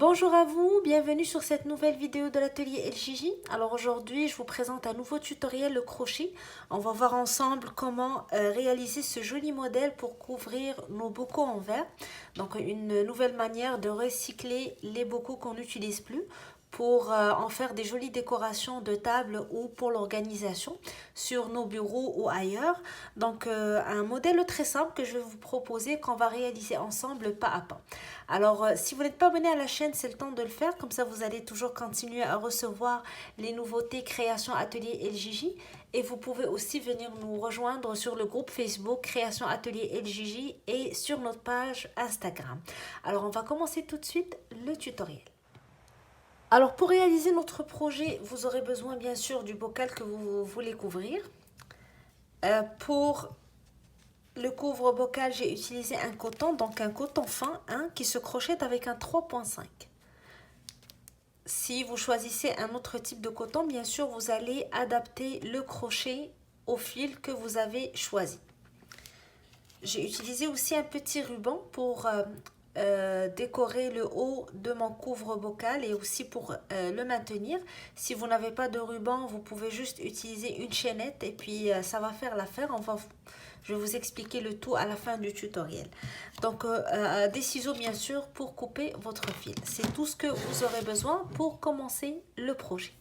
Bonjour à vous, bienvenue sur cette nouvelle vidéo de l'atelier El Gigi. Alors aujourd'hui, je vous présente un nouveau tutoriel, le crochet. On va voir ensemble comment réaliser ce joli modèle pour couvrir nos bocaux en verre. Donc une nouvelle manière de recycler les bocaux qu'on n'utilise plus pour en faire des jolies décorations de table ou pour l'organisation sur nos bureaux ou ailleurs. Donc un modèle très simple que je vais vous proposer qu'on va réaliser ensemble pas à pas. Alors si vous n'êtes pas abonné à la chaîne, c'est le temps de le faire, comme ça vous allez toujours continuer à recevoir les nouveautés Création Atelier LJJ. Et vous pouvez aussi venir nous rejoindre sur le groupe Facebook Création Atelier LJJ et sur notre page Instagram. Alors on va commencer tout de suite le tutoriel. Alors pour réaliser notre projet, vous aurez besoin bien sûr du bocal que vous voulez couvrir. Pour le couvre-bocal, j'ai utilisé un coton, donc un coton fin qui se crochette avec un 3,5. Si vous choisissez un autre type de coton, bien sûr, vous allez adapter le crochet au fil que vous avez choisi. J'ai utilisé aussi un petit ruban pour décorer le haut de mon couvre-bocal et aussi pour le maintenir. Si vous n'avez pas de ruban, vous pouvez juste utiliser une chaînette et puis ça va faire l'affaire. Je vais vous expliquer le tout à la fin du tutoriel. Donc des ciseaux bien sûr pour couper votre fil. C'est tout ce que vous aurez besoin pour commencer le projet.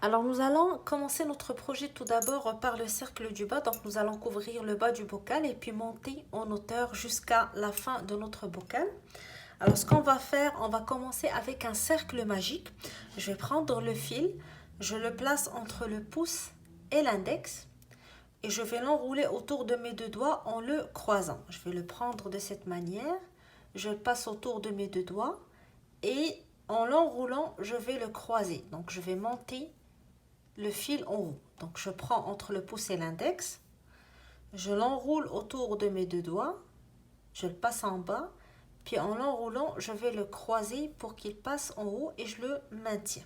Alors nous allons commencer notre projet tout d'abord par le cercle du bas. Donc nous allons couvrir le bas du bocal et puis monter en hauteur jusqu'à la fin de notre bocal. Alors ce qu'on va faire, on va commencer avec un cercle magique. Je vais prendre le fil, je le place entre le pouce et l'index et je vais l'enrouler autour de mes deux doigts en le croisant. Je vais le prendre de cette manière, je le passe autour de mes deux doigts et en l'enroulant, je vais le croiser. Donc je vais monter le fil en haut. Donc je prends entre le pouce et l'index, je l'enroule autour de mes deux doigts, je le passe en bas, puis en l'enroulant, je vais le croiser pour qu'il passe en haut et je le maintiens.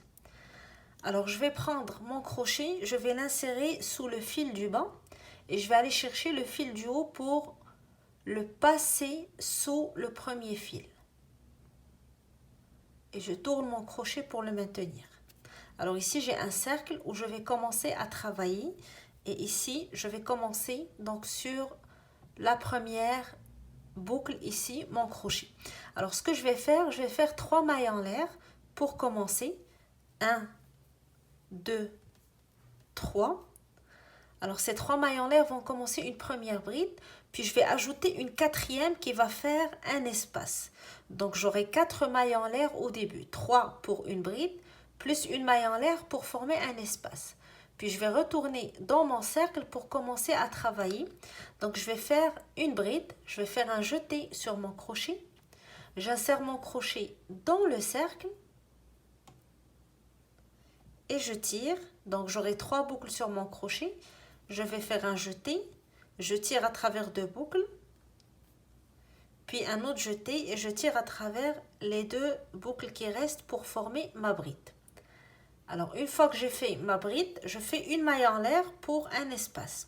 Alors je vais prendre mon crochet, je vais l'insérer sous le fil du bas et je vais aller chercher le fil du haut pour le passer sous le premier fil. Et je tourne mon crochet pour le maintenir. Alors ici, j'ai un cercle où je vais commencer à travailler. Et ici, je vais commencer donc sur la première boucle ici, mon crochet. Alors ce que je vais faire 3 mailles en l'air pour commencer. 1, 2, 3. Alors ces 3 mailles en l'air vont commencer une première bride. Puis je vais ajouter une quatrième qui va faire un espace. Donc j'aurai 4 mailles en l'air au début. 3 pour une bride, plus une maille en l'air pour former un espace. Puis je vais retourner dans mon cercle pour commencer à travailler. Donc je vais faire une bride, je vais faire un jeté sur mon crochet. J'insère mon crochet dans le cercle et je tire. Donc j'aurai 3 boucles sur mon crochet. Je vais faire un jeté, je tire à travers 2 boucles. Puis un autre jeté et je tire à travers les 2 boucles qui restent pour former ma bride. Alors, une fois que j'ai fait ma bride, je fais une maille en l'air pour un espace.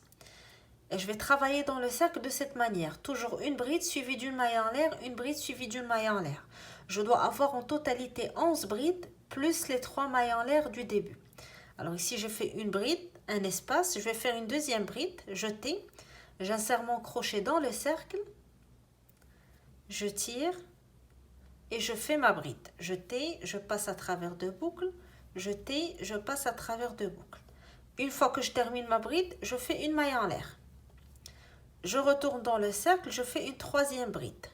Et je vais travailler dans le cercle de cette manière. Toujours une bride suivie d'une maille en l'air, une bride suivie d'une maille en l'air. Je dois avoir en totalité 11 brides, plus les 3 mailles en l'air du début. Alors ici, je fais une bride, un espace. Je vais faire une deuxième bride, jeter. J'insère mon crochet dans le cercle. Je tire et je fais ma bride. Jeter, je passe à travers 2 boucles. Jeter, je passe à travers 2 boucles. Une fois que je termine ma bride, je fais une maille en l'air. Je retourne dans le cercle, je fais une troisième bride.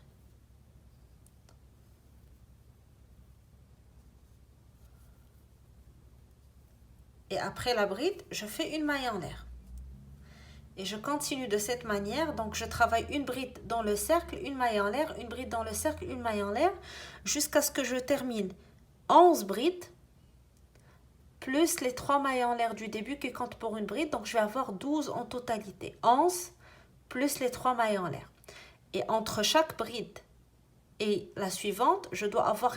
Et après la bride, je fais une maille en l'air. Et je continue de cette manière, donc je travaille une bride dans le cercle, une maille en l'air, une bride dans le cercle, une maille en l'air, jusqu'à ce que je termine 11 brides, plus les 3 mailles en l'air du début qui comptent pour une bride. Donc je vais avoir 12 en totalité. 11 plus les 3 mailles en l'air. Et entre chaque bride et la suivante, je dois avoir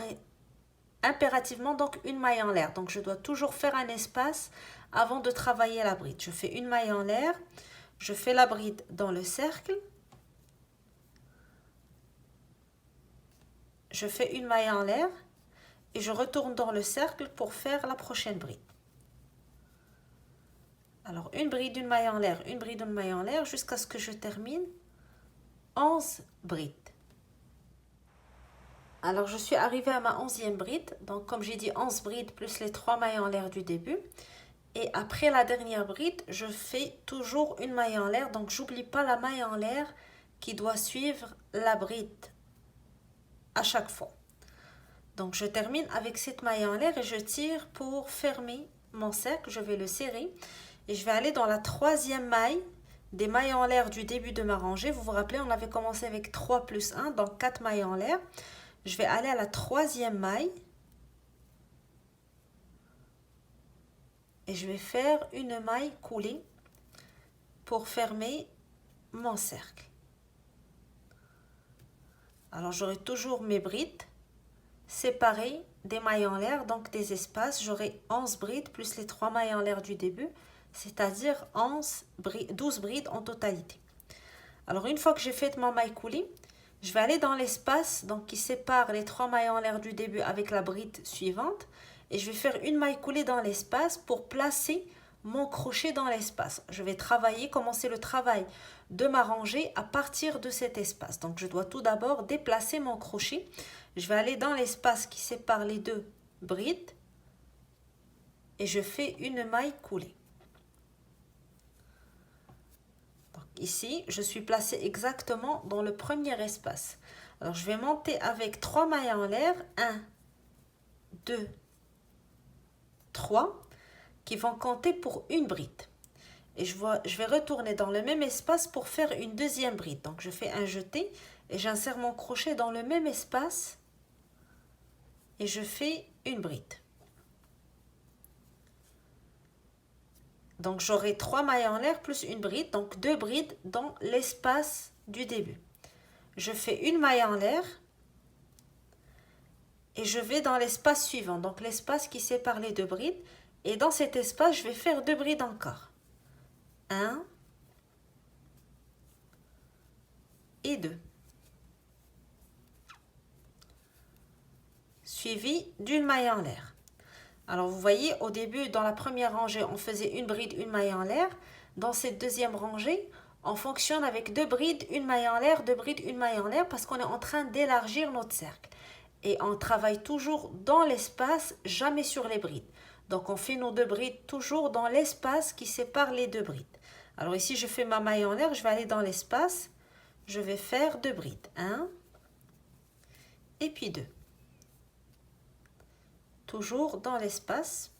impérativement donc une maille en l'air. Donc je dois toujours faire un espace avant de travailler la bride. Je fais une maille en l'air, je fais la bride dans le cercle. je fais une maille en l'air et je retourne dans le cercle pour faire la prochaine bride. Alors une bride, une maille en l'air, une bride, une maille en l'air jusqu'à ce que je termine 11 brides. Alors je suis arrivée à ma 11e bride, donc comme j'ai dit 11 brides plus les 3 mailles en l'air du début. Et après la dernière bride, je fais toujours une maille en l'air, donc j'oublie pas la maille en l'air qui doit suivre la bride à chaque fois. Donc je termine avec cette maille en l'air et je tire pour fermer mon cercle, je vais le serrer et je vais aller dans la 3e maille des mailles en l'air du début de ma rangée. Vous vous rappelez, on avait commencé avec 3 plus 1, donc 4 mailles en l'air. Je vais aller à la 3e maille et je vais faire une maille coulée pour fermer mon cercle. Alors j'aurai toujours mes brides séparées des mailles en l'air, donc des espaces. J'aurai 11 brides plus les 3 mailles en l'air du début, c'est-à-dire 12 brides en totalité. Alors une fois que j'ai fait ma maille coulée, je vais aller dans l'espace donc qui sépare les 3 mailles en l'air du début avec la bride suivante et je vais faire une maille coulée dans l'espace pour placer mon crochet dans l'espace. Je vais commencer le travail de ma rangée à partir de cet espace. Donc je dois tout d'abord déplacer mon crochet. Je vais aller dans l'espace qui sépare les deux brides et je fais une maille coulée. Ici, je suis placée exactement dans le premier espace. Alors, je vais monter avec 3 mailles en l'air. 1, 2, 3, qui vont compter pour une bride. Et je vais retourner dans le même espace pour faire une deuxième bride. Donc, je fais un jeté et j'insère mon crochet dans le même espace. Et je fais une bride. Donc, j'aurai 3 mailles en l'air plus une bride, donc 2 brides dans l'espace du début. Je fais une maille en l'air et je vais dans l'espace suivant, donc l'espace qui sépare les deux brides. Et dans cet espace, je vais faire 2 brides encore. 1 et 2. Suivi d'une maille en l'air. Alors vous voyez, au début, dans la première rangée, on faisait une bride, une maille en l'air. Dans cette deuxième rangée, on fonctionne avec 2 brides, une maille en l'air, 2 brides, une maille en l'air parce qu'on est en train d'élargir notre cercle. Et on travaille toujours dans l'espace, jamais sur les brides. Donc on fait nos 2 brides toujours dans l'espace qui sépare les 2 brides. Alors ici, je fais ma maille en l'air, je vais aller dans l'espace. Je vais faire 2 brides. 1 et puis 2. Toujours dans l'espace.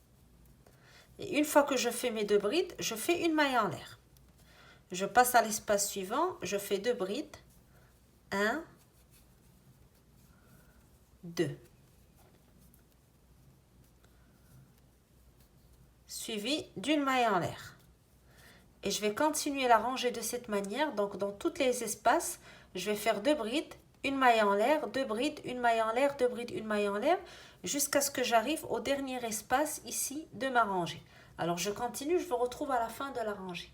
Et une fois que je fais mes 2 brides, je fais une maille en l'air. Je passe à l'espace suivant, je fais 2 brides. 1, 2. Suivi d'une maille en l'air. Et je vais continuer la rangée de cette manière. Donc dans tous les espaces, je vais faire 2 brides, une maille en l'air, 2 brides, une maille en l'air, 2 brides, une maille en l'air, jusqu'à ce que j'arrive au dernier espace ici de ma rangée. Alors je continue, je vous retrouve à la fin de la rangée.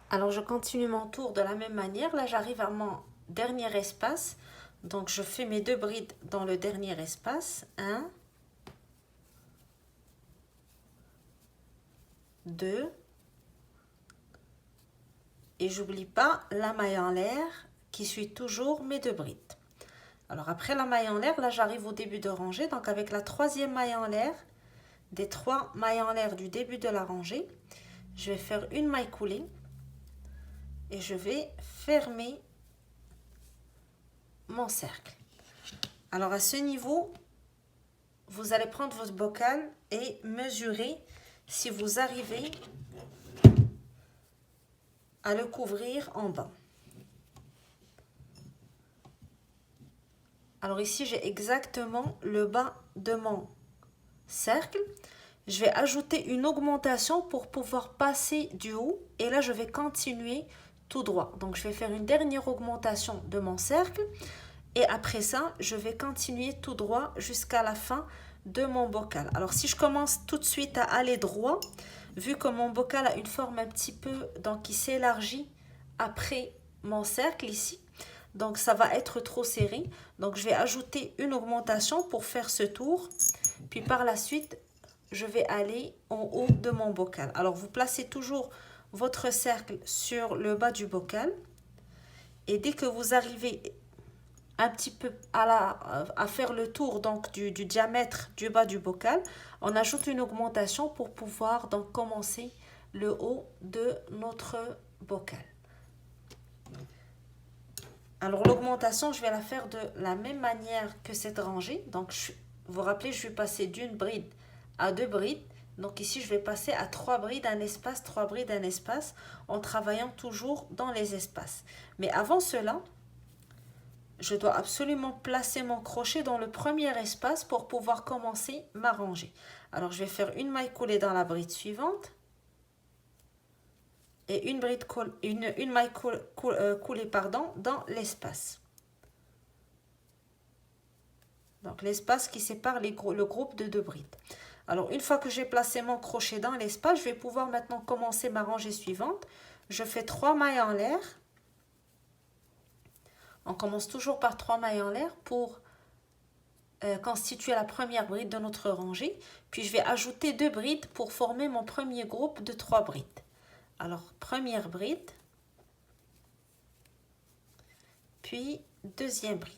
Alors je continue mon tour de la même manière. Là j'arrive à mon dernier espace. Donc je fais mes 2 brides dans le dernier espace. 1, 2. Et j'oublie pas la maille en l'air qui suit toujours mes 2 brides. Alors après la maille en l'air, là j'arrive au début de rangée. Donc avec la 3e maille en l'air, des 3 mailles en l'air du début de la rangée, je vais faire une maille coulée et je vais fermer mon cercle. Alors à ce niveau, vous allez prendre votre bocal et mesurer si vous arrivez à le couvrir en bas. Alors ici, j'ai exactement le bas de mon cercle. Je vais ajouter une augmentation pour pouvoir passer du haut. Et là, je vais continuer tout droit. Donc, je vais faire une dernière augmentation de mon cercle. Et après ça, je vais continuer tout droit jusqu'à la fin de mon bocal. Alors, si je commence tout de suite à aller droit, vu que mon bocal a une forme un petit peu, donc qui s'élargit après mon cercle ici. donc ça va être trop serré. Donc je vais ajouter une augmentation pour faire ce tour. Puis par la suite, je vais aller en haut de mon bocal. Alors vous placez toujours votre cercle sur le bas du bocal. Et dès que vous arrivez un petit peu à faire le tour donc du diamètre du bas du bocal, on ajoute une augmentation pour pouvoir donc commencer le haut de notre bocal. Alors l'augmentation, je vais la faire de la même manière que cette rangée. Donc vous vous rappelez, je vais passer d'une bride à 2 brides. Donc ici, je vais passer à 3 brides, un espace, 3 brides, un espace, en travaillant toujours dans les espaces. Mais avant cela, je dois absolument placer mon crochet dans le premier espace pour pouvoir commencer ma rangée. Alors je vais faire une maille coulée dans la bride suivante et une maille coulée dans l'espace. Donc l'espace qui sépare le groupe de 2 brides. Alors une fois que j'ai placé mon crochet dans l'espace, je vais pouvoir maintenant commencer ma rangée suivante. Je fais 3 mailles en l'air. On commence toujours par 3 mailles en l'air pour constituer la première bride de notre rangée. Puis je vais ajouter 2 brides pour former mon premier groupe de 3 brides. Alors première bride, puis deuxième bride.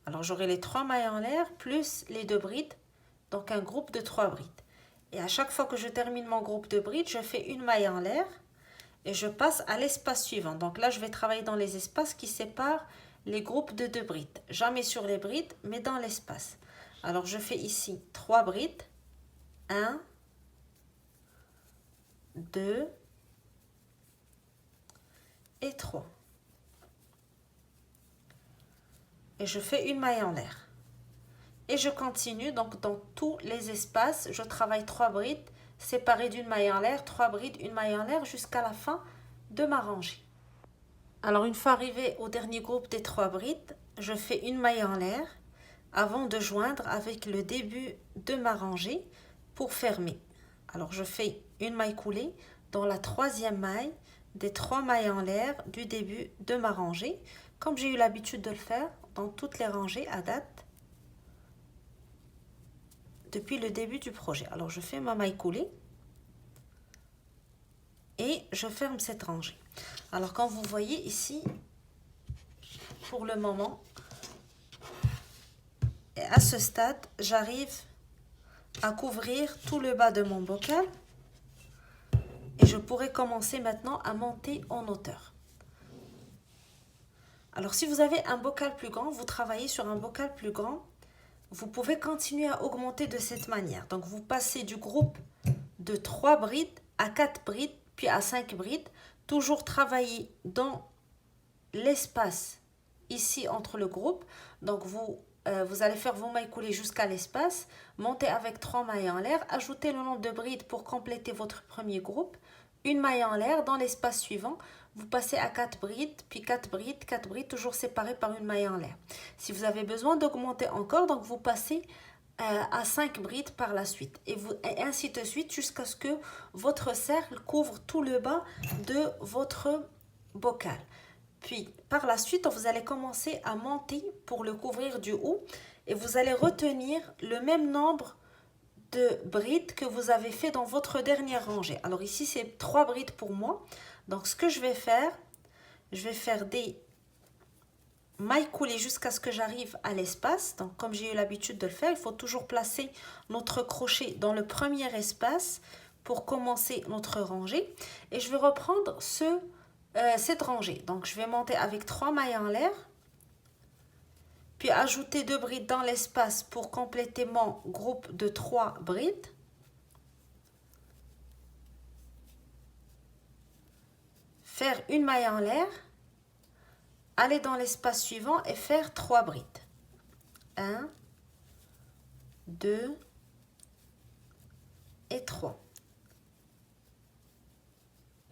Alors j'aurai les 3 mailles en l'air plus les 2 brides, donc un groupe de 3 brides. Et à chaque fois que je termine mon groupe de brides, je fais une maille en l'air et je passe à l'espace suivant. Donc là, je vais travailler dans les espaces qui séparent les groupes de 2 brides. Jamais sur les brides, mais dans l'espace. Alors je fais ici 3 brides. 1, 2 et 3. Et je fais une maille en l'air. Et je continue, donc dans tous les espaces, je travaille 3 brides séparées d'une maille en l'air, 3 brides, une maille en l'air jusqu'à la fin de ma rangée. Alors une fois arrivé au dernier groupe des 3 brides, je fais une maille en l'air avant de joindre avec le début de ma rangée pour fermer. Alors je fais une maille coulée dans la 3e maille des 3 mailles en l'air du début de ma rangée, comme j'ai eu l'habitude de le faire dans toutes les rangées à date depuis le début du projet. Alors je fais ma maille coulée et je ferme cette rangée. Alors comme vous voyez ici, pour le moment, et à ce stade, j'arrive à couvrir tout le bas de mon bocal et je pourrais commencer maintenant à monter en hauteur. Alors si vous avez un bocal plus grand, vous travaillez sur un bocal plus grand, vous pouvez continuer à augmenter de cette manière. Donc vous passez du groupe de 3 brides à 4 brides, puis à 5 brides. Toujours travailler dans l'espace ici entre le groupe. Donc vous allez faire vos mailles coulées jusqu'à l'espace, monter avec 3 mailles en l'air, ajouter le nombre de brides pour compléter votre premier groupe, une maille en l'air dans l'espace suivant. Vous passez à 4 brides, puis 4 brides, 4 brides, toujours séparées par une maille en l'air. Si vous avez besoin d'augmenter encore, donc vous passez à 5 brides par la suite. Et ainsi de suite jusqu'à ce que votre cercle couvre tout le bas de votre bocal. Puis par la suite, vous allez commencer à monter pour le couvrir du haut. Et vous allez retenir le même nombre de brides que vous avez fait dans votre dernière rangée. Alors ici, c'est 3 brides pour moi. Donc ce que je vais faire des mailles coulées jusqu'à ce que j'arrive à l'espace. Donc comme j'ai eu l'habitude de le faire, il faut toujours placer notre crochet dans le premier espace pour commencer notre rangée. Et je vais reprendre cette rangée. Donc je vais monter avec 3 mailles en l'air, puis ajouter 2 brides dans l'espace pour compléter mon groupe de 3 brides. Faire une maille en l'air, aller dans l'espace suivant et faire 3 brides. 1, 2 et 3.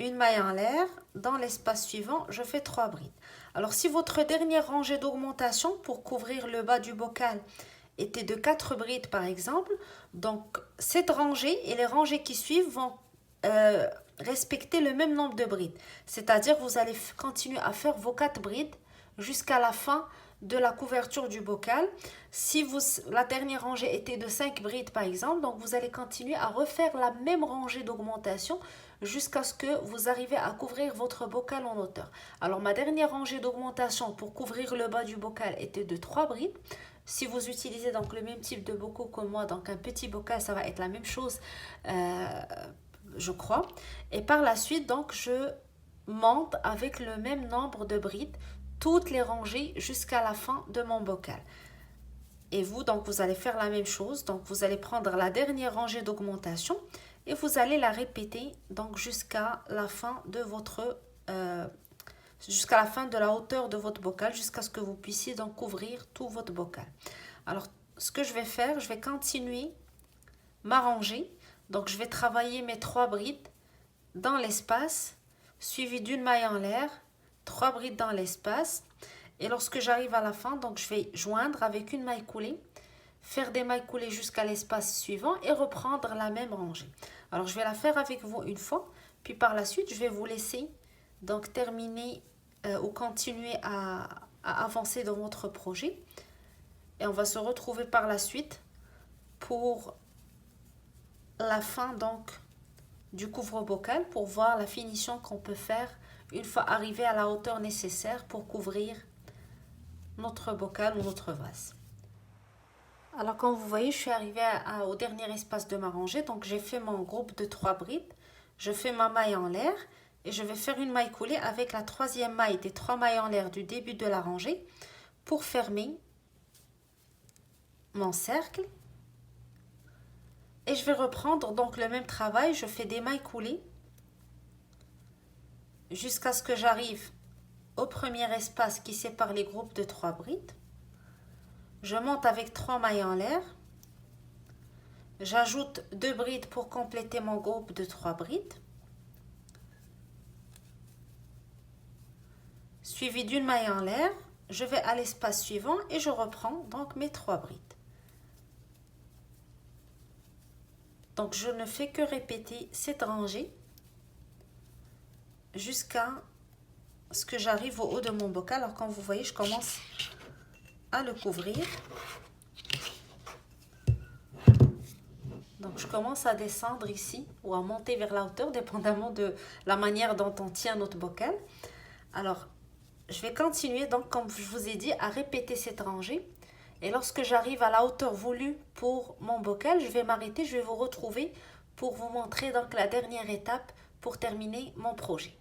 Une maille en l'air, dans l'espace suivant, je fais 3 brides. Alors si votre dernière rangée d'augmentation pour couvrir le bas du bocal était de 4 brides par exemple, donc cette rangée et les rangées qui suivent vont respecter le même nombre de brides. C'est-à-dire vous allez continuer à faire vos 4 brides jusqu'à la fin de la couverture du bocal. Si la dernière rangée était de 5 brides par exemple, donc vous allez continuer à refaire la même rangée d'augmentation jusqu'à ce que vous arrivez à couvrir votre bocal en hauteur. Alors ma dernière rangée d'augmentation pour couvrir le bas du bocal était de 3 brides. Si vous utilisez donc le même type de bocal que moi, donc un petit bocal, ça va être la même chose, je crois. Et par la suite, donc je monte avec le même nombre de brides toutes les rangées jusqu'à la fin de mon bocal. Et vous, donc vous allez faire la même chose. Donc vous allez prendre la dernière rangée d'augmentation et vous allez la répéter donc jusqu'à la fin de jusqu'à la fin de la hauteur de votre bocal, jusqu'à ce que vous puissiez donc couvrir tout votre bocal. Alors ce que je vais faire, je vais continuer ma rangée. Donc je vais travailler mes 3 brides dans l'espace, suivi d'une maille en l'air, 3 brides dans l'espace. Et lorsque j'arrive à la fin, donc je vais joindre avec une maille coulée, faire des mailles coulées jusqu'à l'espace suivant et reprendre la même rangée. Alors je vais la faire avec vous une fois, puis par la suite je vais vous laisser donc terminer ou continuer à avancer dans votre projet. Et on va se retrouver par la suite pour la fin donc du couvre-bocal, pour voir la finition qu'on peut faire une fois arrivé à la hauteur nécessaire pour couvrir notre bocal ou notre vase. Alors comme vous voyez, je suis arrivée au dernier espace de ma rangée. Donc j'ai fait mon groupe de 3 brides. Je fais ma maille en l'air et je vais faire une maille coulée avec la 3e maille des 3 mailles en l'air du début de la rangée pour fermer mon cercle. Et je vais reprendre donc le même travail. Je fais des mailles coulées jusqu'à ce que j'arrive au premier espace qui sépare les groupes de 3 brides. Je monte avec 3 mailles en l'air. J'ajoute 2 brides pour compléter mon groupe de 3 brides. Suivi d'une maille en l'air, je vais à l'espace suivant et je reprends donc mes 3 brides. Donc je ne fais que répéter cette rangée jusqu'à ce que j'arrive au haut de mon bocal. Alors comme vous voyez, je commence à le couvrir. Donc je commence à descendre ici ou à monter vers la hauteur, dépendamment de la manière dont on tient notre bocal. Alors je vais continuer donc, comme je vous ai dit, à répéter cette rangée. Et lorsque j'arrive à la hauteur voulue pour mon bocal, je vais m'arrêter, je vais vous retrouver pour vous montrer donc la dernière étape pour terminer mon projet.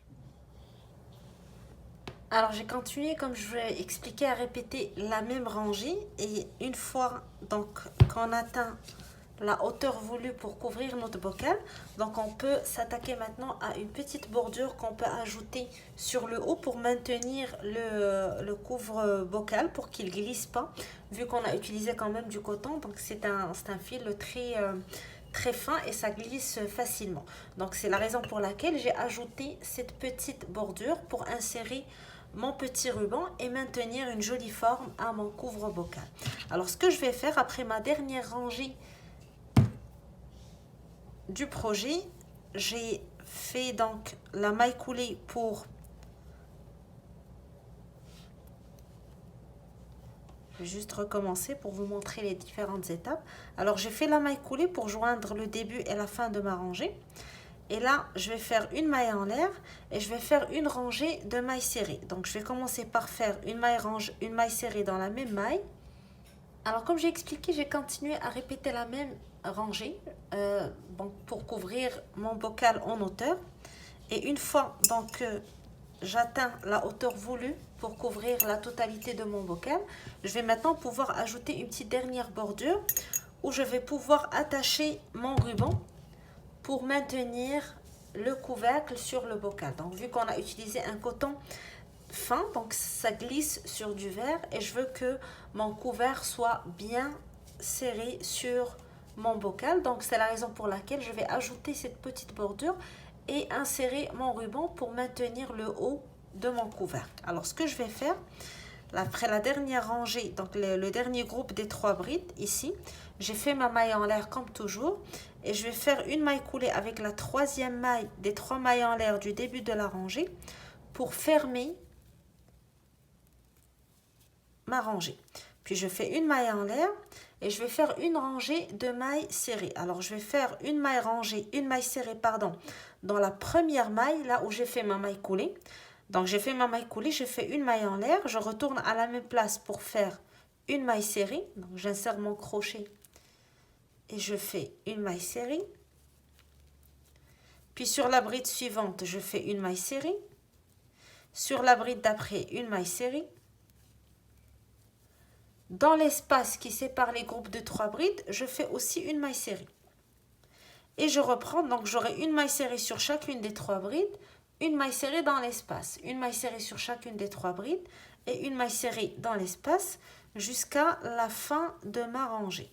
Alors j'ai continué, comme je vous ai expliqué, à répéter la même rangée. Et une fois donc qu'on atteint la hauteur voulue pour couvrir notre bocal, donc on peut s'attaquer maintenant à une petite bordure qu'on peut ajouter sur le haut pour maintenir le couvre bocal, pour qu'il glisse pas, vu qu'on a utilisé quand même du coton. Donc c'est un fil très fin et ça glisse facilement. Donc c'est la raison pour laquelle j'ai ajouté cette petite bordure pour insérer mon petit ruban et maintenir une jolie forme à mon couvre bocal. Alors ce que je vais faire après ma dernière rangée du projet, j'ai fait donc la maille coulée pour, je vais juste recommencer pour vous montrer les différentes étapes. Alors j'ai fait la maille coulée pour joindre le début et la fin de ma rangée. Et là, je vais faire une maille en l'air et je vais faire une rangée de mailles serrées. Donc je vais commencer par faire une maille serrée dans la même maille. Alors comme j'ai expliqué, j'ai continué à répéter la même rangée pour couvrir mon bocal en hauteur. Et une fois donc que j'atteins la hauteur voulue pour couvrir la totalité de mon bocal, je vais maintenant pouvoir ajouter une petite dernière bordure où je vais pouvoir attacher mon ruban pour maintenir le couvercle sur le bocal. Donc vu qu'on a utilisé un coton fin, donc ça glisse sur du verre et je veux que mon couvert soit bien serré sur mon bocal. Donc c'est la raison pour laquelle je vais ajouter cette petite bordure et insérer mon ruban pour maintenir le haut de mon couvercle. Alors ce que je vais faire, après la dernière rangée, donc le dernier groupe des 3 brides ici, j'ai fait ma maille en l'air comme toujours et je vais faire une maille coulée avec la 3e maille des 3 mailles en l'air du début de la rangée pour fermer ma rangée. Puis je fais une maille en l'air et je vais faire une rangée de mailles serrées. Alors je vais faire une maille serrée dans la première maille, là où j'ai fait ma maille coulée. Donc j'ai fait ma maille coulée, je fais une maille en l'air, je retourne à la même place pour faire une maille serrée. Donc j'insère mon crochet et je fais une maille serrée. Puis sur la bride suivante, je fais une maille serrée. Sur la bride d'après, une maille serrée. Dans l'espace qui sépare les groupes de 3 brides, je fais aussi une maille serrée. Et je reprends, donc j'aurai une maille serrée sur chacune des 3 brides, une maille serrée dans l'espace, une maille serrée sur chacune des 3 brides et une maille serrée dans l'espace jusqu'à la fin de ma rangée.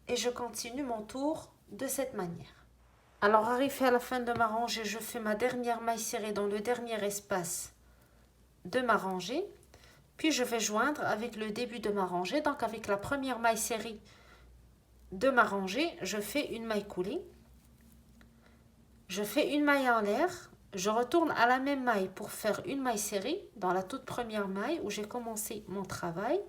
Et je continue mon tour de cette manière. Alors arrivé à la fin de ma rangée, je fais ma dernière maille serrée dans le dernier espace de ma rangée. Puis je vais joindre avec le début de ma rangée, donc avec la première maille serrée de ma rangée, je fais une maille coulée. Je fais une maille en l'air, je retourne à la même maille pour faire une maille serrée dans la toute première maille où j'ai commencé mon travail.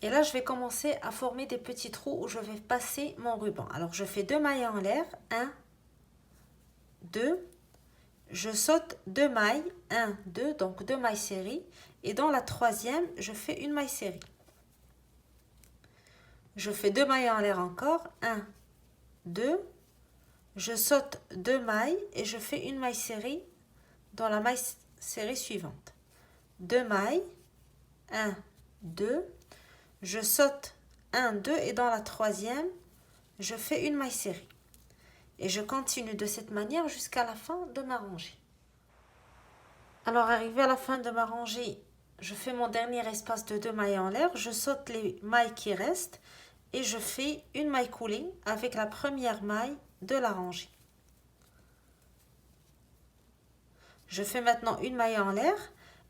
Et là, je vais commencer à former des petits trous où je vais passer mon ruban. Alors, je fais 2 mailles en l'air. 1, 2. Je saute 2 mailles. 1, 2. Donc, 2 mailles serrées. Et dans la 3e, je fais une maille serrée. Je fais 2 mailles en l'air encore. 1, 2. Je saute 2 mailles et je fais une maille serrée dans la maille serrée suivante. 2 mailles. 1, 2. Je saute 1, 2 et dans la 3e, je fais une maille serrée. Et je continue de cette manière jusqu'à la fin de ma rangée. Alors arrivé à la fin de ma rangée, je fais mon dernier espace de 2 mailles en l'air, je saute les mailles qui restent et je fais une maille coulée avec la première maille de la rangée. Je fais maintenant une maille en l'air.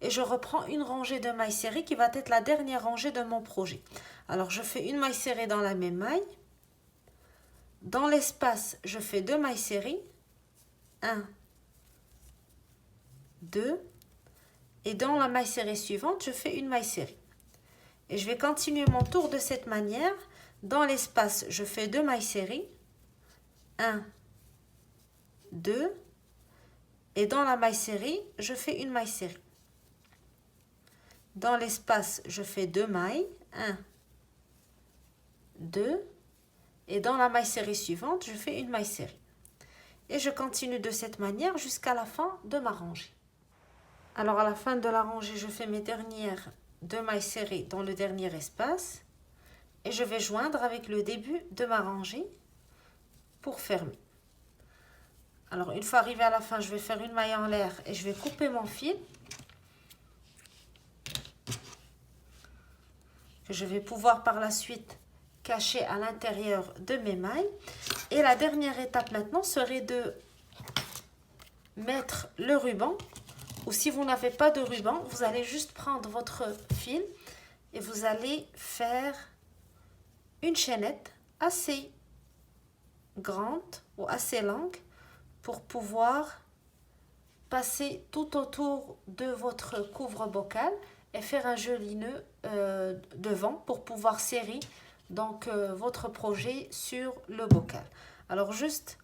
Et je reprends une rangée de mailles serrées qui va être la dernière rangée de mon projet. Alors, je fais une maille serrée dans la même maille. Dans l'espace, je fais 2 mailles serrées. 1, 2. Et dans la maille serrée suivante, je fais une maille serrée. Et je vais continuer mon tour de cette manière. Dans l'espace, je fais 2 mailles serrées. 1, 2. Et dans la maille serrée, je fais une maille serrée. Dans l'espace, je fais 2 mailles, 1, 2, et dans la maille serrée suivante, je fais une maille serrée. Et je continue de cette manière jusqu'à la fin de ma rangée. Alors à la fin de la rangée, je fais mes dernières 2 mailles serrées dans le dernier espace, et je vais joindre avec le début de ma rangée pour fermer. Alors une fois arrivé à la fin, je vais faire une maille en l'air et je vais couper mon fil. Que je vais pouvoir par la suite cacher à l'intérieur de mes mailles. Et la dernière étape maintenant serait de mettre le ruban. Ou si vous n'avez pas de ruban, vous allez juste prendre votre fil et vous allez faire une chaînette assez grande ou assez longue pour pouvoir passer tout autour de votre couvre-bocal et faire un joli nœud devant pour pouvoir serrer donc votre projet sur le bocal. Alors juste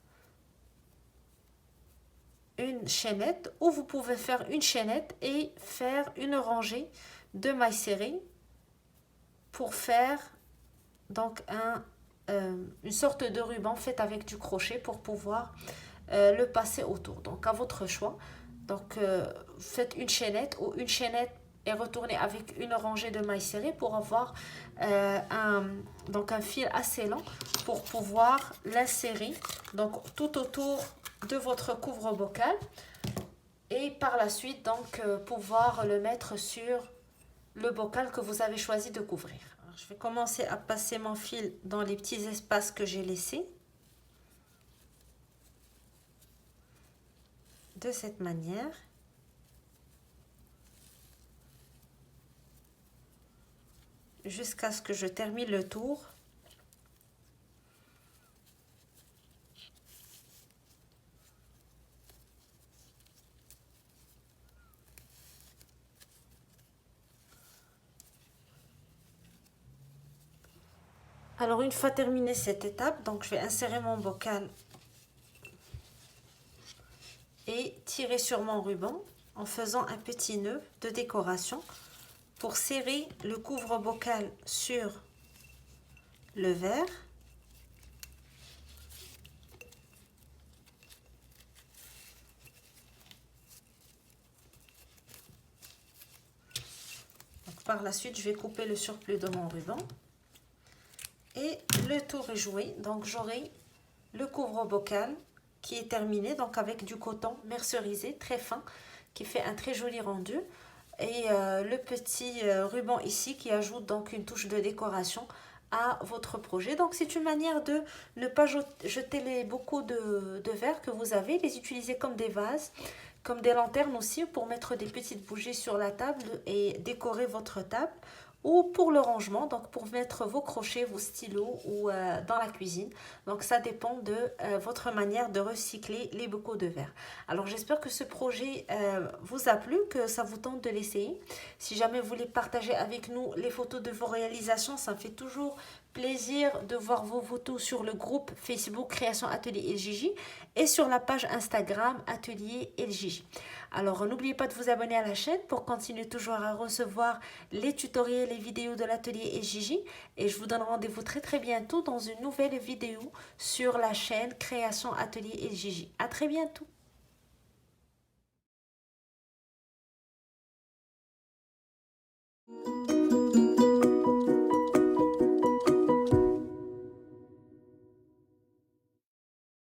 une chaînette, ou vous pouvez faire une chaînette et faire une rangée de mailles serrées pour faire donc une sorte de ruban fait avec du crochet pour pouvoir le passer autour. Donc à votre choix. Donc faites une chaînette ou une chaînette et retournez avec une rangée de mailles serrées pour avoir un fil assez long pour pouvoir l'insérer donc tout autour de votre couvre-bocal et par la suite donc pouvoir le mettre sur le bocal que vous avez choisi de couvrir. Alors, Je vais commencer à passer mon fil dans les petits espaces que j'ai laissés. De cette manière. Jusqu'à ce que je termine le tour. Alors une fois terminée cette étape, donc je vais insérer mon bocal et tirer sur mon ruban en faisant un petit nœud de décoration pour serrer le couvre-bocal sur le verre. Donc, par la suite, je vais couper le surplus de mon ruban. Et le tour est joué, donc j'aurai le couvre-bocal qui est terminé, donc avec du coton mercerisé très fin, qui fait un très joli rendu. Et le petit ruban ici qui ajoute donc une touche de décoration à votre projet. Donc c'est une manière de ne pas jeter les bocaux de verre que vous avez, les utiliser comme des vases, comme des lanternes aussi pour mettre des petites bougies sur la table et décorer votre table. Ou pour le rangement, donc pour mettre vos crochets, vos stylos ou dans la cuisine. Donc ça dépend de votre manière de recycler les bocaux de verre. Alors j'espère que ce projet vous a plu, que ça vous tente de l'essayer. Si jamais vous voulez partager avec nous les photos de vos réalisations, ça me fait toujours plaisir de voir vos photos sur le groupe Facebook Création Atelier LJJ et sur la page Instagram Atelier LJJ. Alors n'oubliez pas de vous abonner à la chaîne pour continuer toujours à recevoir les tutoriels et vidéos de l'atelier LJJ. Et je vous donne rendez-vous très bientôt dans une nouvelle vidéo sur la chaîne Création Atelier LJJ. À très bientôt.